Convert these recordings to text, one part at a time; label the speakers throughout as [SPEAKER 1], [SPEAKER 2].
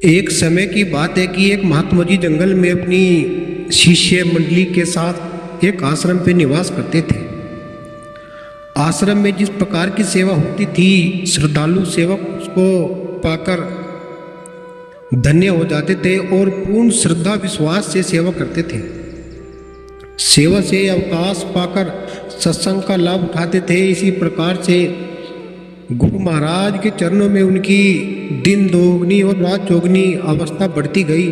[SPEAKER 1] एक समय की बात है कि एक महात्मा जी जंगल में अपनी शिष्य मंडली के साथ एक आश्रम पे निवास करते थे। आश्रम में जिस प्रकार की सेवा होती थी, श्रद्धालु सेवक उसको पाकर धन्य हो जाते थे और पूर्ण श्रद्धा विश्वास से सेवा करते थे। सेवा से अवकाश पाकर सत्संग का लाभ उठाते थे। इसी प्रकार से गुरु महाराज के चरणों में उनकी दिन दोगुनी और रात चौगुनी अवस्था बढ़ती गई।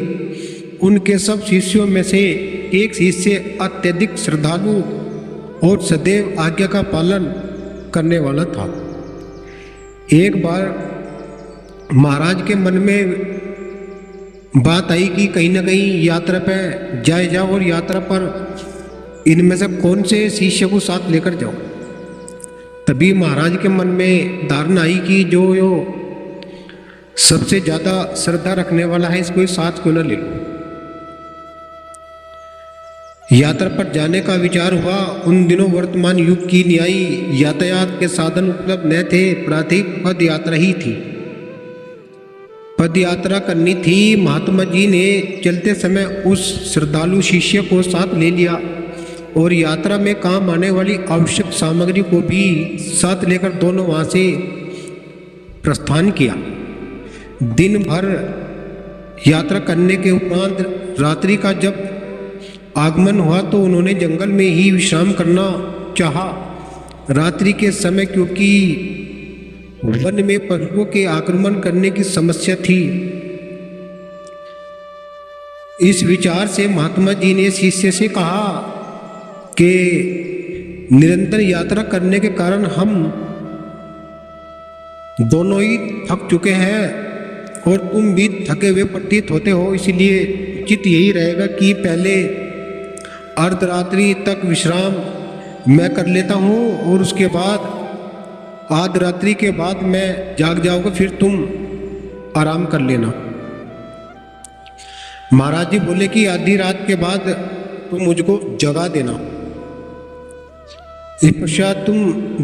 [SPEAKER 1] उनके सब शिष्यों में से एक शिष्य अत्यधिक श्रद्धालु और सदैव आज्ञा का पालन करने वाला था। एक बार महाराज के मन में बात आई कि कहीं ना कहीं यात्रा पर जाओ और यात्रा पर इनमें से कौन से शिष्य को साथ लेकर जाओ। तभी महाराज के मन में धारणा आई कि जो सबसे ज़्यादा श्रद्धा रखने वाला है, इसको साथ क्यों न ले लो। यात्रा पर जाने का विचार हुआ। उन दिनों वर्तमान युग की न्यायी यातायात के साधन उपलब्ध न थे। प्राथमिक पद यात्रा ही थी। पद यात्रा करनी थी। महात्मा जी ने चलते समय उस श्रद्धालु शिष्य को साथ ले लिया और यात्रा में काम आने वाली आवश्यक सामग्री को भी साथ लेकर दोनों वहाँ से प्रस्थान किया। दिन भर यात्रा करने के उपरांत रात्रि का जब आगमन हुआ तो उन्होंने जंगल में ही विश्राम करना चाहा। रात्रि के समय क्योंकि वन में पशुओं के आक्रमण करने की समस्या थी, इस विचार से महात्मा जी ने शिष्य से कहा कि निरंतर यात्रा करने के कारण हम दोनों ही थक चुके हैं और तुम भी थके हुए प्रतीत होते हो, इसलिए उचित यही रहेगा कि पहले अर्धरात्रि तक विश्राम मैं कर लेता हूँ और उसके बाद अर्धरात्रि के बाद मैं जाग जाऊँगा, फिर तुम आराम कर लेना। महाराज जी बोले कि आधी रात के बाद तुम मुझको जगा देना। इस पश्चात तुम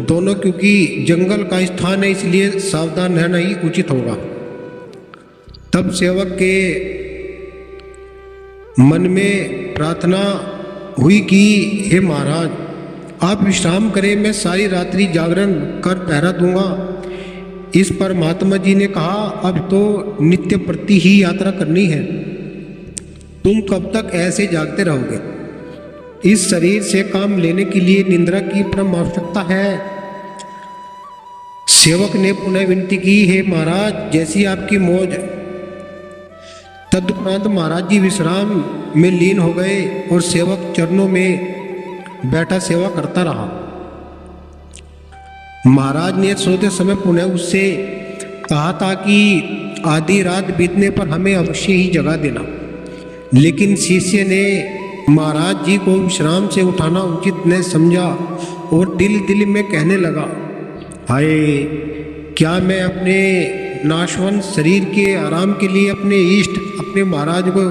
[SPEAKER 1] दोनों, क्योंकि जंगल का स्थान है इसलिए सावधान रहना ही उचित होगा। तब सेवक के मन में प्रार्थना हुई कि हे महाराज, आप विश्राम करें, मैं सारी रात्रि जागरण कर पहरा दूंगा। इस पर महात्मा जी ने कहा, अब तो नित्य प्रति ही यात्रा करनी है, तुम कब तक ऐसे जागते रहोगे। इस शरीर से काम लेने के लिए निद्रा की परम आवश्यकता है। सेवक ने पुनः विनती की, हे महाराज, जैसी आपकी मौज। तदुपरांत महाराज जी विश्राम में लीन हो गए और सेवक चरणों में बैठा सेवा करता रहा। महाराज ने सोते समय पुनः उससे कहा था कि आधी रात बीतने पर हमें अवश्य ही जगा देना, लेकिन शिष्य ने महाराज जी को विश्राम से उठाना उचित न समझा और दिल दिल में कहने लगा, हाय, क्या मैं अपने नाशवान शरीर के आराम के लिए अपने इष्ट अपने महाराज को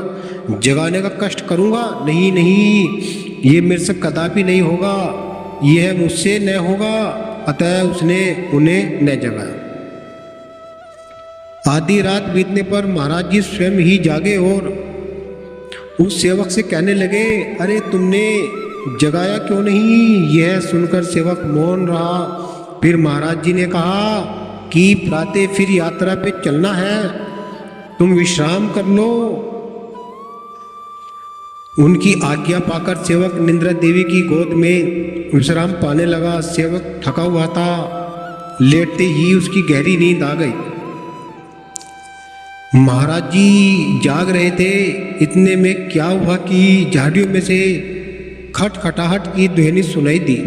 [SPEAKER 1] जगाने का कष्ट करूंगा? नहीं नहीं, ये मेरे से कदापि नहीं होगा, यह मुझसे न होगा। अतः उसने उन्हें न जगाया। आधी रात बीतने पर महाराज जी स्वयं ही जागे और उस सेवक से कहने लगे, अरे तुमने जगाया क्यों नहीं? यह सुनकर सेवक मौन रहा। फिर महाराज जी ने कहा कि प्रातः फिर यात्रा पे चलना है, तुम विश्राम कर लो। उनकी आज्ञा पाकर सेवक निद्रा देवी की गोद में विश्राम पाने लगा। सेवक थका हुआ था, लेटते ही उसकी गहरी नींद आ गई। महाराज जी जाग रहे थे। इतने में क्या हुआ कि झाड़ियों में से खटखटाहट की ध्वनि सुनाई दी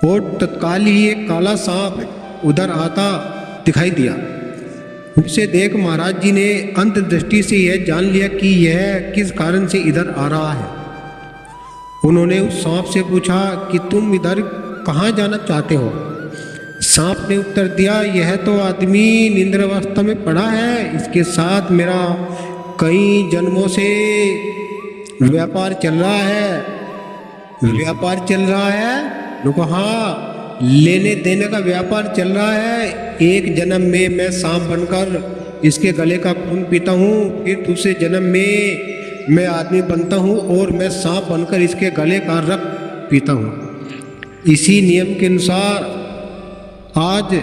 [SPEAKER 1] और तत्काल ही एक काला सांप उधर आता दिखाई दिया। उसे देख महाराज जी ने अंतर्दृष्टि से यह जान लिया कि यह किस कारण से इधर आ रहा है। उन्होंने उस सांप से पूछा कि तुम इधर कहाँ जाना चाहते हो? सांप ने उत्तर दिया, यह तो आदमी निद्रावस्था में पड़ा है, इसके साथ मेरा कई जन्मों से व्यापार चल रहा है। व्यापार चल रहा है? लोगों, हाँ, लेने देने का व्यापार चल रहा है। एक जन्म में मैं सांप बनकर इसके गले का खून पीता हूँ, फिर दूसरे जन्म में मैं आदमी बनता हूँ और मैं सांप बनकर इसके गले का रक्त पीता हूँ। इसी नियम के अनुसार आज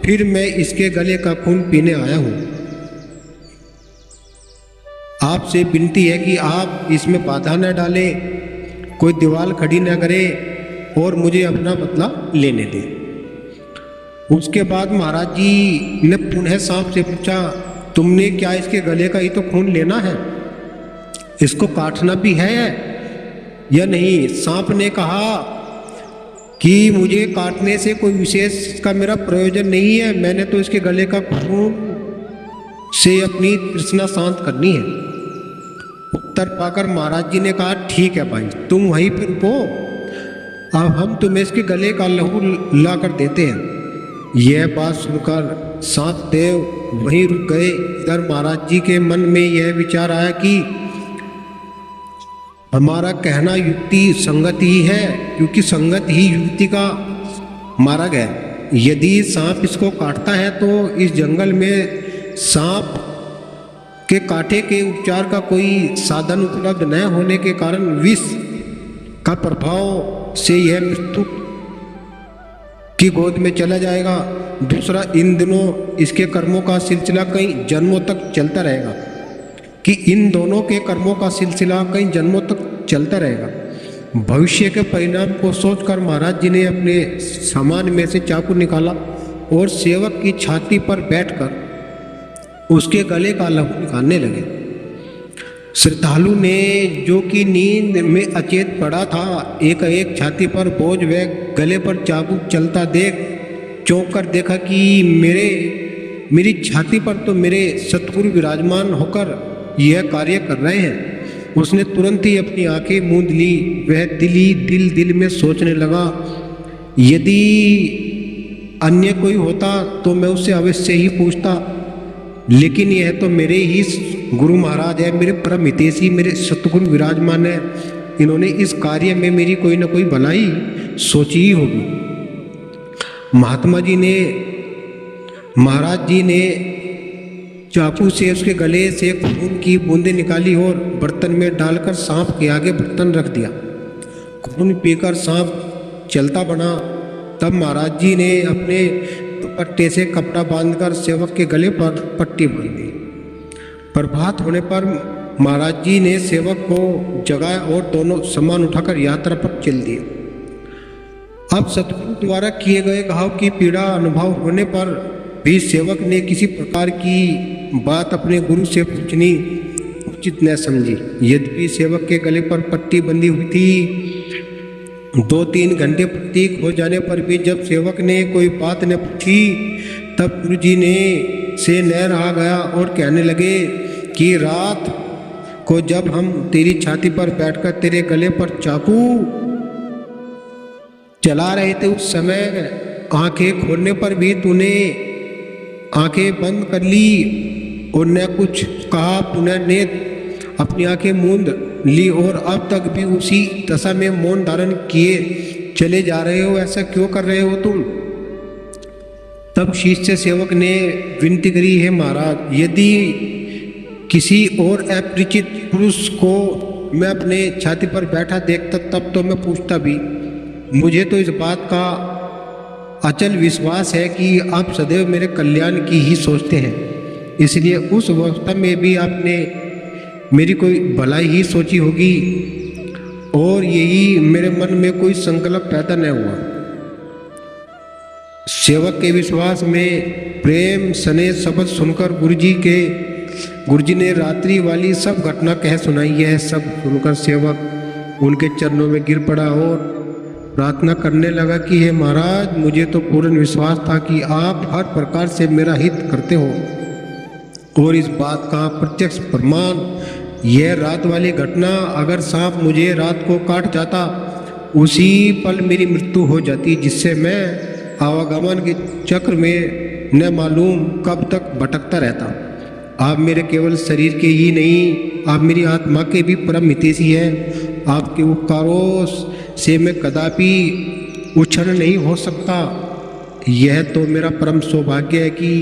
[SPEAKER 1] फिर मैं इसके गले का खून पीने आया हूँ। आपसे विनती है कि आप इसमें बाधा न डालें, कोई दीवार खड़ी न करें और मुझे अपना बदला लेने दें। उसके बाद महाराज जी ने पुनः सांप से पूछा, तुमने क्या इसके गले का ही तो खून लेना है, इसको काटना भी है या नहीं? सांप ने कहा कि मुझे काटने से कोई विशेष का मेरा प्रयोजन नहीं है, मैंने तो इसके गले का खून से अपनी तृष्णा शांत करनी है। उत्तर पाकर महाराज जी ने कहा, ठीक है भाई, तुम वहीं पर रुको, अब हम तुम्हें इसके गले का लहू ला कर देते हैं। यह बात सुनकर सांप देव वहीं रुक गए। इधर महाराज जी के मन में यह विचार आया कि हमारा कहना युक्ति संगत ही है, क्योंकि संगत ही युक्ति का मार्ग है। यदि सांप इसको काटता है तो इस जंगल में सांप के कांटे के उपचार का कोई साधन उपलब्ध न होने के कारण विष का प्रभाव से यह मृत्यु की गोद में चला जाएगा। दूसरा, इन दिनों इसके कर्मों का सिलसिला कई जन्मों तक चलता रहेगा, कि इन दोनों के कर्मों का सिलसिला कई जन्मों तक चलता रहेगा। भविष्य के परिणाम को सोचकर महाराज जी ने अपने सामान में से चाकू निकाला और सेवक की छाती पर बैठकर उसके गले का लहू निकालने लगे। श्रद्धालु ने, जो कि नींद में अचेत पड़ा था, एक छाती पर बोझ व गले पर चाबुक चलता देख चौंक कर देखा कि मेरी छाती पर तो मेरे सतगुरु विराजमान होकर यह कार्य कर रहे हैं। उसने तुरंत ही अपनी आंखें मूंद ली। वह दिल में सोचने लगा, यदि अन्य कोई होता तो मैं उससे अवश्य ही पूछता, लेकिन यह तो मेरे ही गुरु महाराज है, मेरे परम हितैषी, मेरे सतगुरु विराजमान है। इन्होंने इस कार्य में मेरी कोई न कोई भलाई सोची ही होगी। महाराज जी ने चाकू से उसके गले से खून की बूंदें निकाली और बर्तन में डालकर सांप के आगे बर्तन रख दिया। खून पीकर सांप चलता बना। तब महाराज जी ने अपने दुपट्टे से कपड़ा बांधकर सेवक के गले पर पट्टी बांध दी। प्रभात होने पर महाराज जी ने सेवक को जगाया और दोनों सामान उठाकर यात्रा पर चल दिए। अब सतगुरु द्वारा किए गए घाव की पीड़ा अनुभव होने पर भी सेवक ने किसी प्रकार की बात अपने गुरु से पूछनी उचित न समझी। यद्यपि सेवक के गले पर पट्टी बंधी हुई थी, 2-3 घंटे प्रतीक हो जाने पर भी जब सेवक ने कोई बात न पूछी, तब गुरु जी ने से न रहा गया और कहने लगे कि रात को जब हम तेरी छाती पर बैठकर तेरे गले पर चाकू चला रहे थे, उस समय आंखें खोलने पर भी तूने आंखें बंद कर ली और न कुछ कहा। पुनः ने अपनी आंखें मूंद ली और अब तक भी उसी दशा में मौन धारण किए चले जा रहे हो। ऐसा क्यों कर रहे हो तुम? तब शिष्य सेवक ने विनती करी, है महाराज, यदि किसी और अपरिचित पुरुष को मैं अपने छाती पर बैठा देखता तब तो मैं पूछता भी। मुझे तो इस बात का अचल विश्वास है कि आप सदैव मेरे कल्याण की ही सोचते हैं, इसलिए उस अवस्था में भी आपने मेरी कोई भलाई ही सोची होगी और यही मेरे मन में कोई संकल्प पैदा न हुआ। सेवक के विश्वास में प्रेम स्नेह शब्द सुनकर गुरु जी ने रात्रि वाली सब घटना कह सुनाई। है सब सुनकर सेवक उनके चरणों में गिर पड़ा और प्रार्थना करने लगा कि हे महाराज, मुझे तो पूर्ण विश्वास था कि आप हर प्रकार से मेरा हित करते हो और इस बात का प्रत्यक्ष प्रमाण यह रात वाली घटना। अगर सांप मुझे रात को काट जाता, उसी पल मेरी मृत्यु हो जाती, जिससे मैं आवागमन के चक्र में न मालूम कब तक भटकता रहता। आप मेरे केवल शरीर के ही नहीं, आप मेरी आत्मा के भी परम हितैषी हैं। आपके उपकारों से मैं कदापि उच्छन्न नहीं हो सकता। यह तो मेरा परम सौभाग्य है कि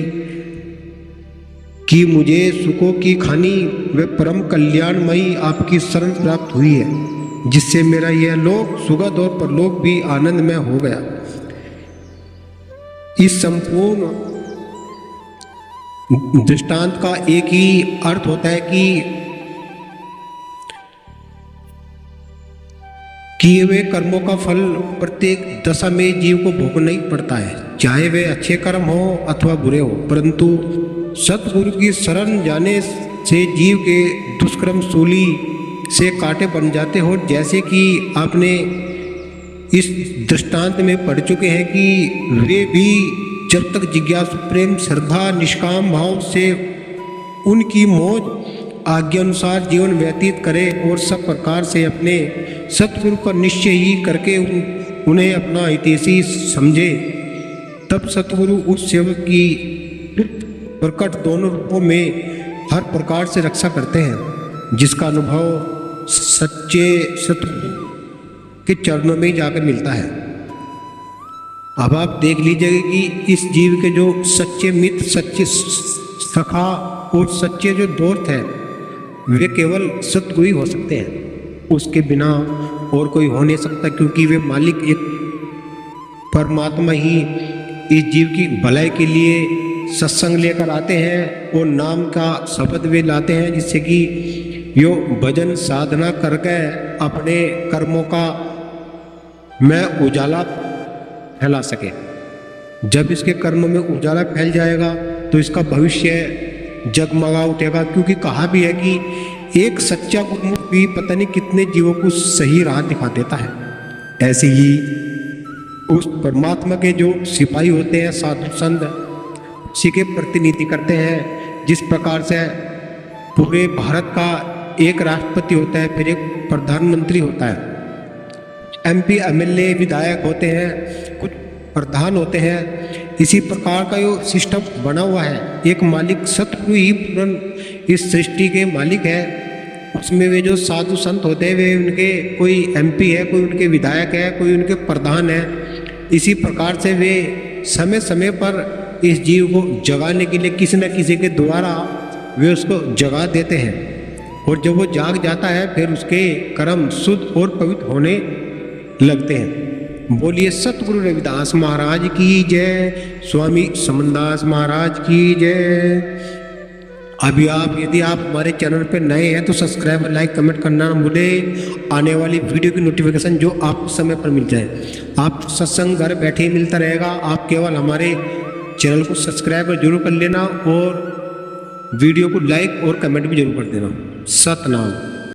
[SPEAKER 1] कि मुझे सुखों की खानी व परम कल्याणमयी आपकी शरण प्राप्त हुई है, जिससे मेरा यह लोक सुगध और परलोक भी आनंदमय हो गया। इस संपूर्ण दृष्टांत का एक ही अर्थ होता है कि किए हुए कर्मों का फल प्रत्येक दशा में जीव को भोगना ही पड़ता है, चाहे वे अच्छे कर्म हो अथवा बुरे हो। परंतु सतगुरु की शरण जाने से जीव के दुष्कर्म सूली से कांटे बन जाते हो। जैसे कि आपने इस दृष्टांत में पढ़ चुके हैं कि वे भी जब तक जिज्ञासु प्रेम श्रद्धा निष्काम भाव से उनकी मौज आज्ञा अनुसार जीवन व्यतीत करें और सब प्रकार से अपने सतगुरु का निश्चय ही करके उन्हें अपना हितैषी समझे, तब सतगुरु उस सेवक की प्रकट दोनों रूपों में हर प्रकार से रक्षा करते हैं, जिसका अनुभव सच्चे सतगुरु के चरणों में ही जाकर मिलता है। अब आप देख लीजिए कि इस जीव के जो सच्चे मित्र, सच्चे सखा और सच्चे जो दोस्त हैं, वे केवल सतगुरु ही हो सकते हैं, उसके बिना और कोई हो नहीं सकता, क्योंकि वे मालिक एक परमात्मा ही इस जीव की भलाई के लिए सत्संग लेकर आते हैं और नाम का शब्द वे लाते हैं, जिससे कि यो भजन साधना करके अपने कर्मों का मैं उजाला फैला सके। जब इसके कर्मों में उजाला फैल जाएगा तो इसका भविष्य जगमगा उठेगा, क्योंकि कहा भी है कि एक सच्चा गुरमुख भी पता नहीं कितने जीवों को सही राह दिखा देता है। ऐसे ही उस परमात्मा के जो सिपाही होते हैं, साधु संत, उसी के प्रतिनिधि करते हैं। जिस प्रकार से पूरे भारत का एक राष्ट्रपति होता है, फिर एक प्रधानमंत्री होता है, MP MLA विधायक होते हैं, कुछ प्रधान होते हैं, इसी प्रकार का जो सिस्टम बना हुआ है। एक मालिक सतगुरु ही पूर्ण इस सृष्टि के मालिक है। उसमें वे जो साधु संत होते हैं, वे उनके कोई MP है, कोई उनके विधायक है, कोई उनके प्रधान है। इसी प्रकार से वे समय समय पर इस जीव को जगाने के लिए किसी न किसी के द्वारा वे उसको जगा देते हैं, और जब वो जाग जाता है फिर उसके कर्म शुद्ध और पवित्र होने लगते हैं। बोलिए सतगुरु रविदास महाराज की जय, स्वामी समनदास महाराज की जय। अभी यदि आप हमारे चैनल पर नए हैं तो सब्सक्राइब, लाइक, कमेंट करना न भूलें। आने वाली वीडियो की नोटिफिकेशन जो आपको समय पर मिल जाए। आप सत्संग घर बैठे ही मिलता रहेगा। आप केवल हमारे चैनल को सब्सक्राइब जरूर कर लेना और वीडियो को लाइक और कमेंट भी जरूर कर देना। सतनाम।